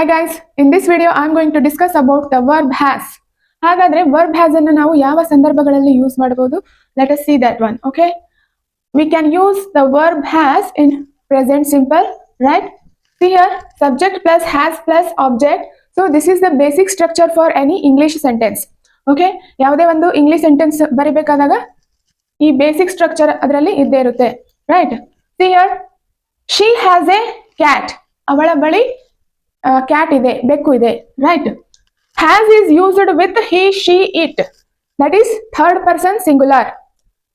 Hi guys, in this video I am going to discuss about the verb has. ಹಾಗಾದ್ರೆ verb has ಅನ್ನು ನಾವು ಯಾವ ಸಂದರ್ಭಗಳಲ್ಲಿ use ಮಾಡಬಹುದು? Let us see that one. Okay, we can use the verb has in present simple, right? See here, subject plus has plus object. So this is the basic structure for any English sentence. Okay, ಯಾವುದೇ ಒಂದು English sentence ಬರಿಬೇಕಾದಾಗ ಈ basic structure ಅದರಲ್ಲಿ ಇದ್ದೇ ಇರುತ್ತೆ, right? See here, she has a cat. ಅವಳ ಬಳಿ cat ಇದೆ, ಬೆಕ್ಕು ಇದೆ, right? Has is used with he she it, that is third person singular.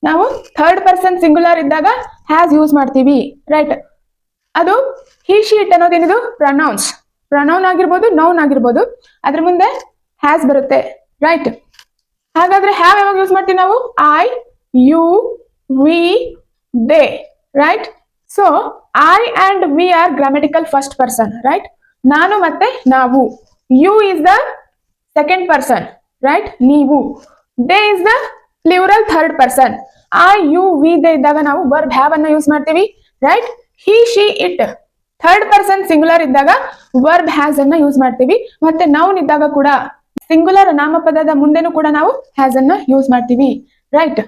ನಾವು ಥರ್ಡ್ ಪರ್ಸನ್ ಸಿಂಗುಲರ್ ಇದ್ದಾಗ ಹ್ಯಾಸ್ ಯೂಸ್ ಮಾಡ್ತೀವಿ, ರೈಟ್? ಅದು ಹಿ ಶಿ ಇಟ್ ಅನ್ನೋದೇನಿದು ಪ್ರನೌನ್ ಆಗಿರ್ಬೋದು, ನೌನ್ ಆಗಿರ್ಬೋದು, ಅದ್ರ ಮುಂದೆ ಹ್ಯಾಸ್ ಬರುತ್ತೆ, ರೈಟ್? ಹಾಗಾದ್ರೆ ಹ್ಯಾವ್ ಯಾವಾಗ ಯೂಸ್ ಮಾಡ್ತೀವಿ ನಾವು? I, you, we, they, right? So I and we are grammatical first person, right? ನಾನು ಮತ್ತೆ ನಾವು. You is the second person, right? ನೀವು. They is the plural third person. I, you, we, they ಇದ್ದಾಗ ನಾವು verb have ಅನ್ನ use ಮಾಡ್ತೀವಿ, right? He, she, it third person singular ಇದ್ದಾಗ verb has ಅನ್ನ ಯೂಸ್ ಮಾಡ್ತೀವಿ. ಮತ್ತೆ ನೌನ್ ಇದ್ದಾಗ ಕೂಡ ಸಿಂಗುಲರ್ ನಾಮಪದದ ಮುಂದೆನೂ ಕೂಡ ನಾವು ಹ್ಯಾಸ್ ಅನ್ನ ಯೂಸ್ ಮಾಡ್ತೀವಿ, right?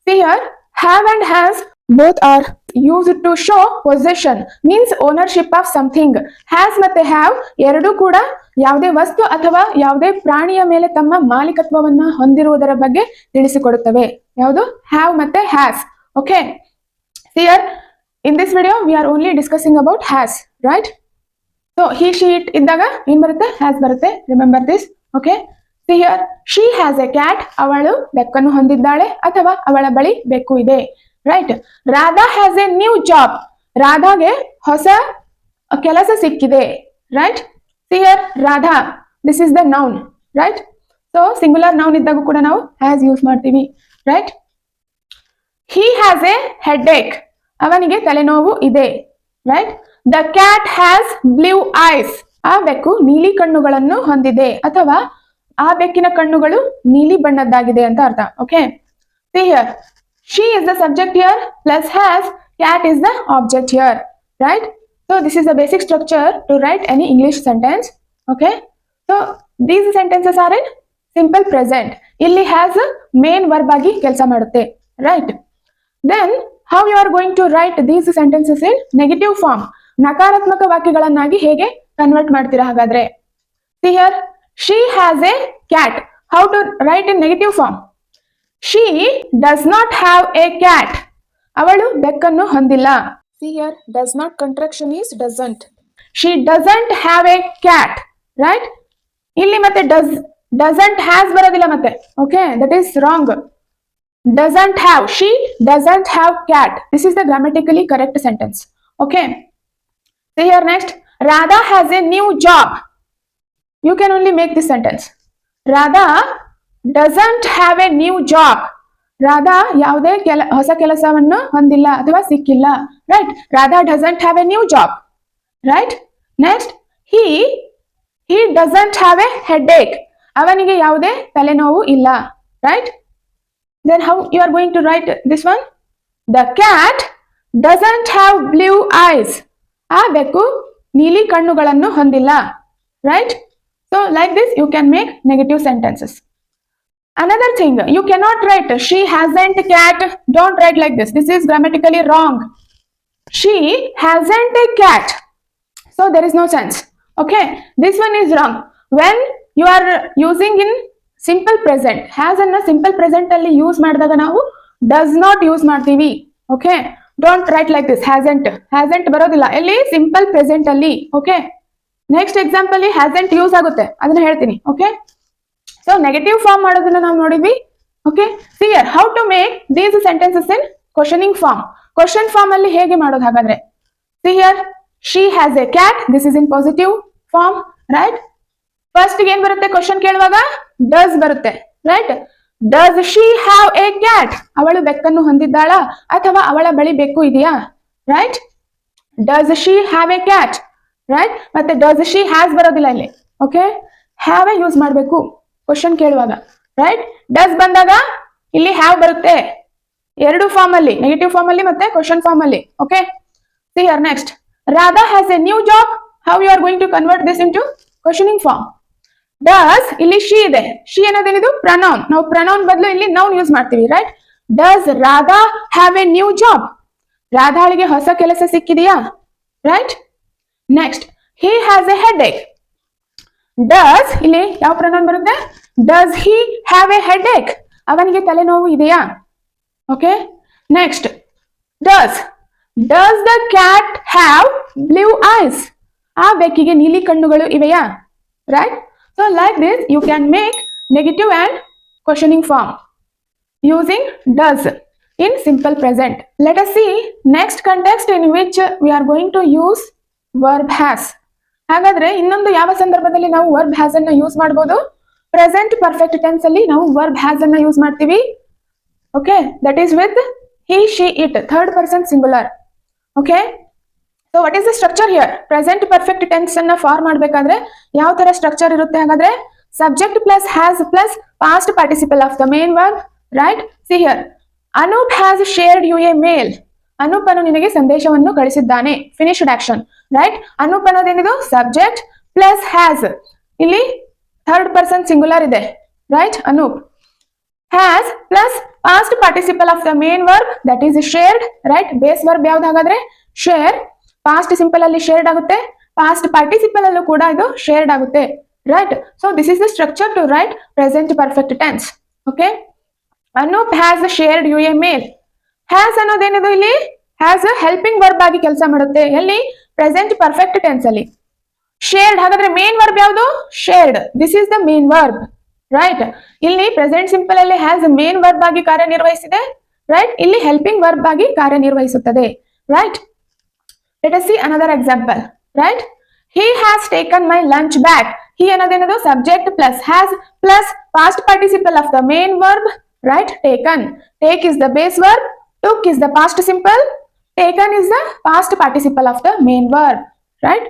See here, have and has both are used to show possession, means ownership of something. Has ಮತ್ತೆ have ಎರಡೂ ಕೂಡ ಯಾವುದೇ ವಸ್ತು ಅಥವಾ ಯಾವುದೇ ಪ್ರಾಣಿಯ ಮೇಲೆ ತಮ್ಮ ಮಾಲೀಕತ್ವವನ್ನ ಹೊಂದಿರುವುದರ ಬಗ್ಗೆ ತಿಳಿಸಿಕೊಡುತ್ತವೆ. ಯಾವುದು? have ಮತ್ತೆ has. Okay, see here, in this video we are only discussing about has, right? So he, she, it ಇದ್ದಾಗ ಏನ್ ಬರುತ್ತೆ? has ಬರುತ್ತೆ. Remember this. Okay, see here, she has a cat. ಅವಳು ಬೆಕ್ಕನ್ನು ಹೊಂದಿದ್ದಾಳೆ ಅಥವಾ ಅವಳ ಬಳಿ ಬೆಕ್ಕು ಇದೆ, right? Radha has a new job. ರಾಧಾಗೆ ಹೊಸ ಕೆಲಸ ಸಿಕ್ಕಿದೆ, right? See here, Radha, this is the noun, right? So singular noun ಇದ್ದಾಗ ಕೂಡ ನಾವು ಹ್ಯಾಸ್ ಯೂಸ್ ಮಾಡ್ತೀವಿ, right? He has a headache. ಅವನಿಗೆ ತಲೆನೋವು ಇದೆ, right? The cat has blue eyes. ಆ ಬೆಕ್ಕು ನೀಲಿ ಕಣ್ಣುಗಳನ್ನು ಹೊಂದಿದೆ ಅಥವಾ ಆ ಬೆಕ್ಕಿನ ಕಣ್ಣುಗಳು ನೀಲಿ ಬಣ್ಣದ್ದಾಗಿದೆ ಅಂತ ಅರ್ಥ. Okay, see here, she is the subject here plus has, cat is the object here, right? So this is the basic structure to write any English sentence. Okay, so these sentences are in simple present. Illi has main verb agi kelsa madutte, right? Then how you are going to write these sentences in negative form? ನಕಾರಾತ್ಮಕ ವಾಕ್ಯಗಳನ್ನಾಗಿ ಹೇಗೆ convert ಮಾಡ್ತೀರಾ ಹಾಗಾದ್ರೆ? See here, she has a cat. How to write in negative form? She does not have a cat. ಅವಳು ಬೆಕ್ಕನ್ನು ಹೊಂದಿಲ್ಲ. See here, does not contraction is doesn't. She doesn't have a cat, right? ಇಲ್ಲಿ ಮತ್ತೆ doesn't has ಬರೋದಿಲ್ಲ ಮತ್ತೆ. Okay, that is wrong. Doesn't have, she doesn't have cat. This is the grammatically correct sentence. Okay, see here next, Radha has a new job. You can only make this sentence. Radha doesn't have a new job. Radha ಯಾವುದೇ ಹೊಸ ಕೆಲಸವನ್ನು ಹೊಂದಿಲ್ಲ ಅಥವಾ ಸಿಕ್ಕಿಲ್ಲ, right? Radha doesn't have a new job, right? Next, he doesn't have a headache. ಅವನಿಗೆ ಯಾವುದೇ ತಲೆನೋವು ಇಲ್ಲ, right? Then how you are going to write this one? The cat doesn't have blue eyes. ಆ ಬೆಕ್ಕು ನೀಲಿ ಕಣ್ಣುಗಳನ್ನು ಹೊಂದಿಲ್ಲ, right? So like this you can make negative sentences. Another thing, you cannot write she hasn't a cat. Don't write like this. This is grammatically wrong. She hasn't a cat, so there is no sense. Okay, this one is wrong. When you are using in simple present, has anna simple present alli use ಮಾಡಿದಾಗ ನಾವು does not use ಮಾಡ್ತೀವಿ. Okay, don't write like this. hasn't ಬರೋದಿಲ್ಲ ಇಲ್ಲಿ simple present ಅಲ್ಲಿ. Okay, next example hasn't use ಆಗುತ್ತೆ, ಅದನ್ನ ಹೇಳ್ತೀನಿ. Okay, so negative form ಮಾಡೋದನ್ನ ನಾವು ನೋಡಿದ್ವಿ. Okay, see here, how to make these sentences in questioning form. Question form ಅಲ್ಲಿ ಹೇಗೆ ಮಾಡೋದು ಹಾಗಾದ್ರೆ? See here, she has a cat. This is in positive form, right? First ಏನ್ ಬರುತ್ತೆ ಕ್ವಶನ್ ಕೇಳುವಾಗ? ಡಸ್ ಬರುತ್ತೆ, right? Does she have a cat. ಅವಳು ಬೆಕ್ಕನ್ನು ಹೊಂದಿದ್ದಾಳಾ ಅಥವಾ ಅವಳ ಬಳಿ ಬೆಕ್ಕು ಇದೆಯಾ, right? Does she have a cat, right? ಮತ್ತೆ ಡಸ್ ಶಿ ಹ್ಯಾಸ್ ಬರೋದಿಲ್ಲ ಇಲ್ಲಿ. ಓಕೆ, ಹ್ಯಾವ್ ಯೂಸ್ ಮಾಡಬೇಕು ಕ್ವಶನ್ ಕೇಳುವಾಗ, ರೈಟ್? ಡಸ್ ಬಂದಾಗ ಇಲ್ಲಿ ಹ್ಯಾವ್ ಬರುತ್ತೆ ಎರಡು ಫಾರ್ಮ್ ಅಲ್ಲಿ, ನೆಗೆಟಿವ್ ಫಾರ್ಮ್ ಅಲ್ಲಿ ಮತ್ತೆ ಕ್ವಶನ್ ಫಾರ್ಮ್ ಅಲ್ಲಿ. Okay, see here next, Radha has a new job. How you are going to convert this into questioning form. Does ಇಲ್ಲಿ ಶಿ ಇದೆ, ಶಿ ಅನ್ನೋದೇನಿದು ಪ್ರನೌನ್. ನಾವು ಪ್ರನೌನ್ ಬದಲು ಇಲ್ಲಿ ನೌನ್ ಯೂಸ್ ಮಾಡ್ತೀವಿ, right? Does Radha have a new job? ರಾಧಾಳಿಗೆ ಹೊಸ ಕೆಲಸ ಸಿಕ್ಕಿದೆಯಾ, right? Next, he has a headache. Does ಇಲ್ಲಿ ಯಾವ ಪ್ರನೌನ್ ಬರುತ್ತೆ? Does he have a headache? ಅವನಿಗೆ ತಲೆನೋವು ಇದೆಯಾ? Okay. Next, does the cat have blue eyes? ಆ ಬೆಕ್ಕಿಗೆ ನೀಲಿ ಕಣ್ಣುಗಳು ಇವೆಯಾ, right? So like this you can make negative and questioning form using does in simple present. Let us see next context in which we are going to use verb has. ಹಾಗಾದ್ರೆ ಇನ್ನೊಂದು ಯಾವ ಸಂದರ್ಭದಲ್ಲಿ ನಾವು verb has ಅನ್ನು use ಮಾಡಬಹುದು? Present perfect tense ಅಲ್ಲಿ ನಾವು verb has ಅನ್ನು ಯೂಸ್ ಮಾಡ್ತೀವಿ. Okay, that is with he, she, it, third person singular. Okay, so what is the structure here? Present perfect tense ಅನ್ನ ಫಾರ್ಮ್ ಮಾಡಬೇಕಾದ್ರೆ ಯಾವ ತರ ಸ್ಟ್ರಕ್ಚರ್ ಇರುತ್ತೆ? ಹಾಗಾದ್ರೆ subject plus has plus past participle of the main verb, right? See here, Anoop has shared you a mail. Anoop ಅನ್ನು ನಿನಗೆ ಸಂದೇಶವನ್ನು ಕಳಿಸಿದ್ದಾನೆ. Finished action, right? ಅನೂಪ್ ಅನ್ನೋದೇನಿದು ಸಬ್ಜೆಕ್ಟ್ ಪ್ಲಸ್ ಹ್ಯಾಸ್, ಇಲ್ಲಿ ಥರ್ಡ್ ಪರ್ಸನ್ ಸಿಂಗುಲರ್ ಇದೆ, right? Anoop has plus past participle of the main verb that is shared, right? Base verb ಯಾವ್ದು ಹಾಗಾದ್ರೆ? Share. Past simple ಅಲ್ಲಿ ಶೇರ್ಡ್ ಆಗುತ್ತೆ, ಪಾಸ್ಟ್ ಪಾರ್ಟಿಸಿಪಲ್ ಅಲ್ಲೂ ಕೂಡ ಇದು ಶೇರ್ಡ್ ಆಗುತ್ತೆ, right? So this is the structure to write present perfect tense. Okay, Anoop has shared you a mail. Has ಅನ್ನೋದೇನಿದು ಇಲ್ಲಿ? ಹ್ಯಾಸ್ ಹೆಲ್ಪಿಂಗ್ ವರ್ಬ್ ಆಗಿ ಕೆಲಸ ಮಾಡುತ್ತೆ. ಎಲ್ಲಿ? ಪ್ರೆಸೆಂಟ್ ಪರ್ಫೆಕ್ಟ್ ಟೆನ್ಸ್ ಅಲ್ಲಿ. ಶೇರ್ಡ್ ಹಾಗಾದ್ರೆ ಮೇನ್ ವರ್ಬ್ ಯಾವುದು? Shared. This is the main verb, right? ಇಲ್ಲಿ ಪ್ರೆಸೆಂಟ್ ಸಿಂಪಲ್ ಅಲ್ಲಿ ಹ್ಯಾಸ್ ಮೇನ್ ವರ್ಬ್ ಆಗಿ ಕಾರ್ಯನಿರ್ವಹಿಸಿದೆ, ರೈಟ್? ಇಲ್ಲಿ ಹೆಲ್ಪಿಂಗ್ ವರ್ಬ್ ಆಗಿ ಕಾರ್ಯನಿರ್ವಹಿಸುತ್ತದೆ, right? Let us see another example, right? He has taken my lunch bag. He ಅನ್ನೋದೇನದು subject plus has plus past participle of the main verb, right? Taken. Take is the base verb. Took is the past simple. Taken is the past participle of the main verb, right?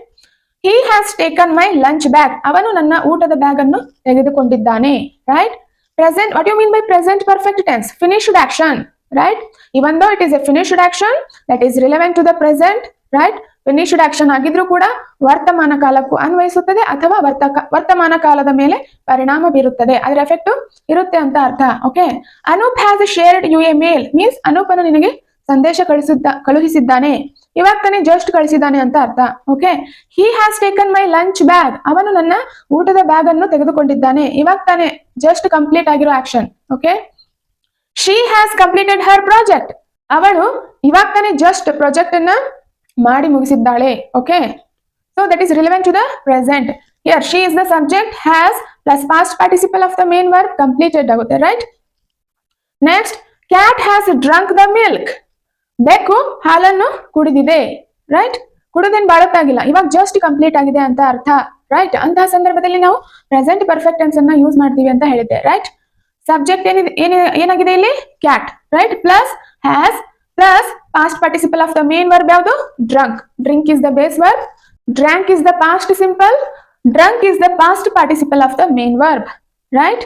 He has taken my lunch bag. ಅವನು ನನ್ನ ಊಟದ bag ಅನ್ನು ತೆಗೆದುಕೊಂಡಿದ್ದಾನೆ, right? Present. What do you mean by present perfect tense? Finished action, right? Even though it is a finished action that is relevant to the present, right? Finished action ಆಗಿದ್ರೂ ಕೂಡ ವರ್ತಮಾನ ಕಾಲಕ್ಕೂ ಅನ್ವಯಿಸುತ್ತದೆ ಅಥವಾ ವರ್ತಮಾನ ಕಾಲದ ಮೇಲೆ ಪರಿಣಾಮ ಬೀರುತ್ತದೆ, ಅದರ ಎಫೆಕ್ಟ್ ಇರುತ್ತೆ ಅಂತ ಅರ್ಥ. Okay, Anoop has shared you a mail means Anoop ಅನ್ನು ನಿನಗೆ ಸಂದೇಶ ಕಳುಹಿಸಿದ್ದಾನೆ. ಇವಾಗ ತಾನೇ ಜಸ್ಟ್ ಕಳಿಸಿದ್ದಾನೆ ಅಂತ ಅರ್ಥ. Okay, he has taken my lunch bag. ಅವನು ನನ್ನ ಊಟದ ಬ್ಯಾಗ್ ಅನ್ನು ತೆಗೆದುಕೊಂಡಿದ್ದಾನೆ. ಇವಾಗ ತಾನೇ ಜಸ್ಟ್ ಕಂಪ್ಲೀಟ್ ಆಗಿರೋ action. Okay, she has completed her project. ಅವಳು ಇವಾಗ ತಾನೇ ಜಸ್ಟ್ ಪ್ರಾಜೆಕ್ಟ್ ಅನ್ನ ಮಾಡಿ ಮುಗಿಸಿದ್ದಾಳೆ. Okay, so that is relevant to the present. Here she is the subject, has plus past participle of the main verb completed ಆಗುತ್ತೆ, right? Next, cat has drunk the milk. ಬೆಕ್ಕು ಹಾಲನ್ನು ಕುಡಿದಿದೆ, right? ಕುಡಿದೇನು ಬಾಳುತ್ತಾಗಿಲ್ಲ, ಇವಾಗ just complete ಆಗಿದೆ ಅಂತ ಅರ್ಥ, right? ಅಂತಹ ಸಂದರ್ಭದಲ್ಲಿ ನಾವು ಪ್ರೆಸೆಂಟ್ ಪರ್ಫೆಕ್ಟ್ ಟೆನ್ಸ್ ಅನ್ನ ಯೂಸ್ ಮಾಡ್ತೀವಿ ಅಂತ ಹೇಳಿದ್ದೆ, ರೈಟ್? ಸಬ್ಜೆಕ್ಟ್ ಏನಾಗಿದೆ ಇಲ್ಲಿ? Cat, right? Plus has plus past participle of the main verb ಯಾವುದು? drunk. drink is the base verb, drank is the past simple, drunk is the past participle of the main verb, right?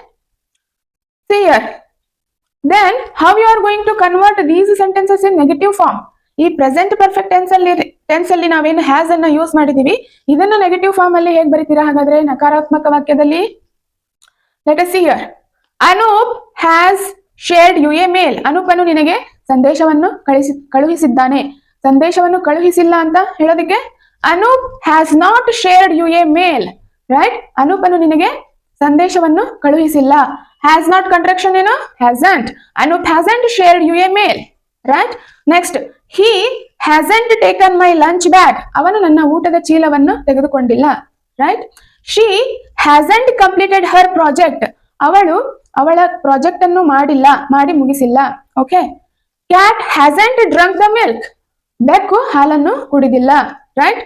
See here, then how you are going to convert these sentences in negative form? ಈ present perfect tense ಅಲ್ಲಿ ನಾವೇನು has ಅನ್ನ use ಮಾಡಿದೀವಿ, ಇದನ್ನ negative form ಅಲ್ಲಿ ಹೇಗೆ ಬರೀತೀರಾ ಹಾಗಾದ್ರೆ ನಕಾರಾತ್ಮಕ ವಾಕ್ಯದಲ್ಲಿ? Let us see here, Anoop has shared you a mail. ಅನೂಪನು ನಿನಗೆ ಸಂದೇಶವನ್ನು ಕಳುಹಿಸಿದ್ದಾನೆ. ಸಂದೇಶವನ್ನು ಕಳುಹಿಸಿಲ್ಲ ಅಂತ ಹೇಳೋದಕ್ಕೆ Anoop has not shared you a mail, right? ಅನೂಪನು ನಿನಗೆ ಸಂದೇಶವನ್ನು ಕಳುಹಿಸಿಲ್ಲ. ಹ್ಯಾಸ್ ನಾಟ್ ಕಂಟ್ರಾಕ್ಷನ್ ಏನು? Hasn't. Anoop hasn't shared you a mail, right? Next, he hasn't taken my lunch bag. ಅವನು ನನ್ನ ಊಟದ ಚೀಲವನ್ನು ತೆಗೆದುಕೊಂಡಿಲ್ಲ, right? She hasn't completed her project. ಅವಳು ಅವಳ ಪ್ರಾಜೆಕ್ಟ್ ಅನ್ನು ಮಾಡಿ ಮುಗಿಸಿಲ್ಲ. Okay, cat hasn't drunk the milk. ಬೆಕ್ಕು ಹಾಲನ್ನು ಕುಡಿದಿಲ್ಲ, right?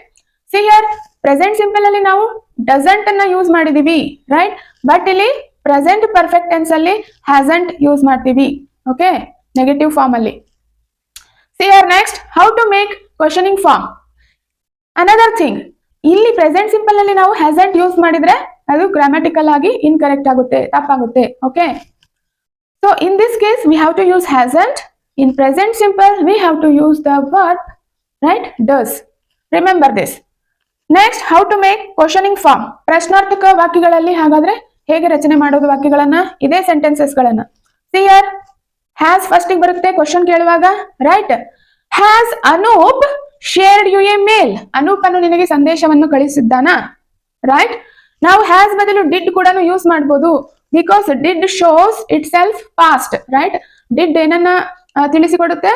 See here, present simple ಅಲ್ಲಿ ನಾವು ಡಸಂಟ್ ಅನ್ನ ಯೂಸ್ ಮಾಡಿದೀವಿ, ರೈಟ್? ಬಟ್ ಇಲ್ಲಿ ಪ್ರೆಸೆಂಟ್ ಪರ್ಫೆಕ್ಟ್ ಟೆನ್ಸ್ ಅಲ್ಲಿ ಹ್ಯಾಸಂಟ್ ಯೂಸ್ ಮಾಡ್ತೀವಿ, ಓಕೆ, ನೆಗೆಟಿವ್ ಫಾರ್ಮ್ ಅಲ್ಲಿ. See here next, how to make questioning form. Another thing, ಇಲ್ಲಿ ಪ್ರೆಸೆಂಟ್ ಸಿಂಪಲ್ ಅಲ್ಲಿ ನಾವು ಹ್ಯಾಸಂಟ್ ಯೂಸ್ ಮಾಡಿದ್ರೆ ಅದು ಗ್ರಾಮ್ಯಾಟಿಕಲ್ ಆಗಿ ಇನ್ಕರೆಕ್ಟ್ ಆಗುತ್ತೆ, ತಪ್ಪಾಗುತ್ತೆ. Okay, so in this case we have to use hasn't. In present simple we have to use the verb, right? Does. Remember this. Next, how to make questioning form. ಪ್ರಶ್ನಾರ್ಥಕ ವಾಕ್ಯಗಳಲ್ಲಿ ಹಾಗಾದ್ರೆ ಹೇಗೆ ರಚನೆ ಮಾಡೋದು ವಾಕ್ಯಗಳನ್ನ, ಇದೇ ಸೆಂಟೆನ್ಸಸ್ ಗಳನ್ನ. ಸಿಯರ್ ಹ್ಯಾಸ್ ಫಸ್ಟ್ ಬರುತ್ತೆ ಕ್ವಶನ್ ಕೇಳುವಾಗ, right. Has Anoop shared you a mail. Anoop ಅನ್ನು ನಿನಗೆ ಸಂದೇಶವನ್ನು ಕಳಿಸಿದ್ದಾನಾ, ರೈಟ್. ನಾವು ಹ್ಯಾಸ್ ಬದಲು ಡಿಡ್ ಕೂಡ ಯೂಸ್ ಮಾಡಬಹುದು, because did shows itself past, right. Did ಏನನ್ನ ತಿಳಿಸಿಕೊಡುತ್ತೆ,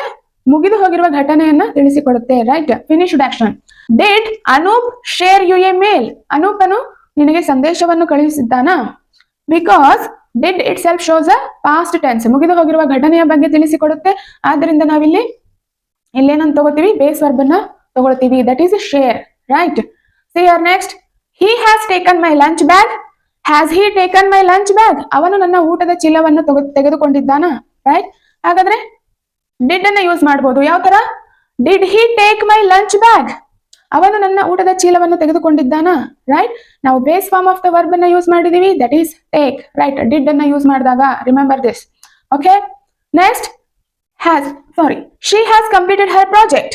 ಮುಗಿದು ಹೋಗಿರುವ ಘಟನೆಯನ್ನ ತಿಳಿಸಿಕೊಡುತ್ತೆ, right. Finished action. Did Anoop share you a mail. ಅನೂಪನು ನಿನಗೆ ಸಂದೇಶವನ್ನು ಕಳುಹಿಸಿದ್ದಾನಾ, because did itself shows a past tense, ಮುಗಿದು ಹೋಗಿರುವ ಘಟನೆಯ ಬಗ್ಗೆ ತಿಳಿಸಿಕೊಡುತ್ತೆ. ಆದ್ರಿಂದ ನಾವಿಲ್ಲಿ ಇಲ್ಲೇನಂತ ತಗೋತೀವಿ, ಬೇಸ್ ವರ್ಬ್ ಅನ್ನ ತಗೊಳ್ತೀವಿ, that is share, right. See here next, he has taken my lunch bag. Has he taken my lunch bag. ಅವನು ನನ್ನ ಊಟದ ಚೀಲವನ್ನು ತೆಗೆದುಕೊಂಡಿದ್ದಾನಾ, ರೈಟ್. ಹಾಗಾದ್ರೆ ಡಿಡ್ ಅನ್ನ ಯೂಸ್ ಮಾಡಬಹುದು. ಯಾವ ತರ, did he take my lunch bag. ಅವನು ನನ್ನ ಊಟದ ಚೀಲವನ್ನು ತೆಗೆದುಕೊಂಡಿದ್ದಾನಾ, ರೈಟ್. ನಾವು base form of the verb ಅನ್ನ ಯೂಸ್ ಮಾಡಿದೀವಿ, that is take, right. Did ಅನ್ನ ಯೂಸ್ ಮಾಡಿದಾಗ, remember this, okay. Next, she has completed her project.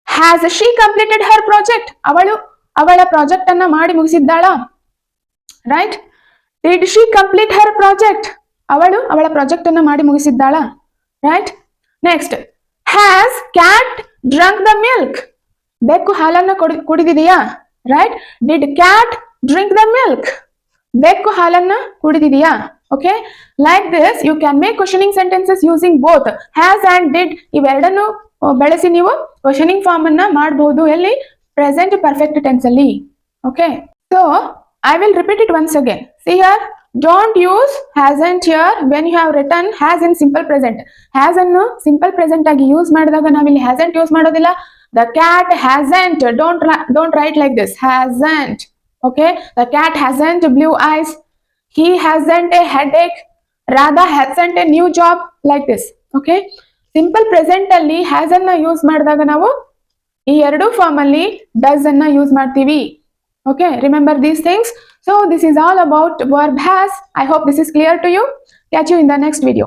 Has she completed her project? ಅವಳ ಪ್ರಾಜೆಕ್ಟ್ ಅನ್ನ ಮಾಡಿ ಮುಗಿಸಿದ್ದಾಳ, right. Did she complete her project? ಅವಳ project ಅನ್ನ ಮಾಡಿ ಮುಗಿಸಿದ್ದಾಳ, right. Next, has cat drunk the milk? ಬೆಕ್ಕು ಹಾಲನ್ನ ಕುಡಿದಿದೆಯಾ, right. Did cat drink the milk? ಬೆಕ್ಕು ಹಾಲನ್ನ ಕುಡಿದಿದೆಯಾ, okay. Like this you can make questioning sentences using both has and did. ಇವೆರಡನ್ನು ಬಳಸಿ ನೀವು ಕ್ವಶನಿಂಗ್ ಫಾರ್ಮ್ ಅನ್ನ ಮಾಡಬಹುದು, ಎಲ್ಲಿ, ಪ್ರೆಸೆಂಟ್ ಪರ್ಫೆಕ್ಟ್ ಟೆನ್ಸ್ ಅಲ್ಲಿ, okay. So I will repeat it once again. See here, don't use hasn't here when you have written has in simple present. has ಅನ್ನು simple present ಆಗಿ use ಮಾಡಿದಾಗ ನಾವಿಲ್ಲಿ hasn't use ಮಾಡೋದಿಲ್ಲ. The cat hasn't, don't write like this, hasn't, okay. The cat hasn't blue eyes. He hasn't a headache. Radha hasn't a new job, like this, okay. Simple present ಅಲ್ಲಿ has ಅನ್ನ use ಮಾಡಿದಾಗ ನಾವು ಈ ಎರಡು form ಅಲ್ಲಿ does ಅನ್ನ use ಮಾಡ್ತೀವಿ, okay. Remember these things. So this is all about verb has. I hope this is clear to you. Catch you in the next video.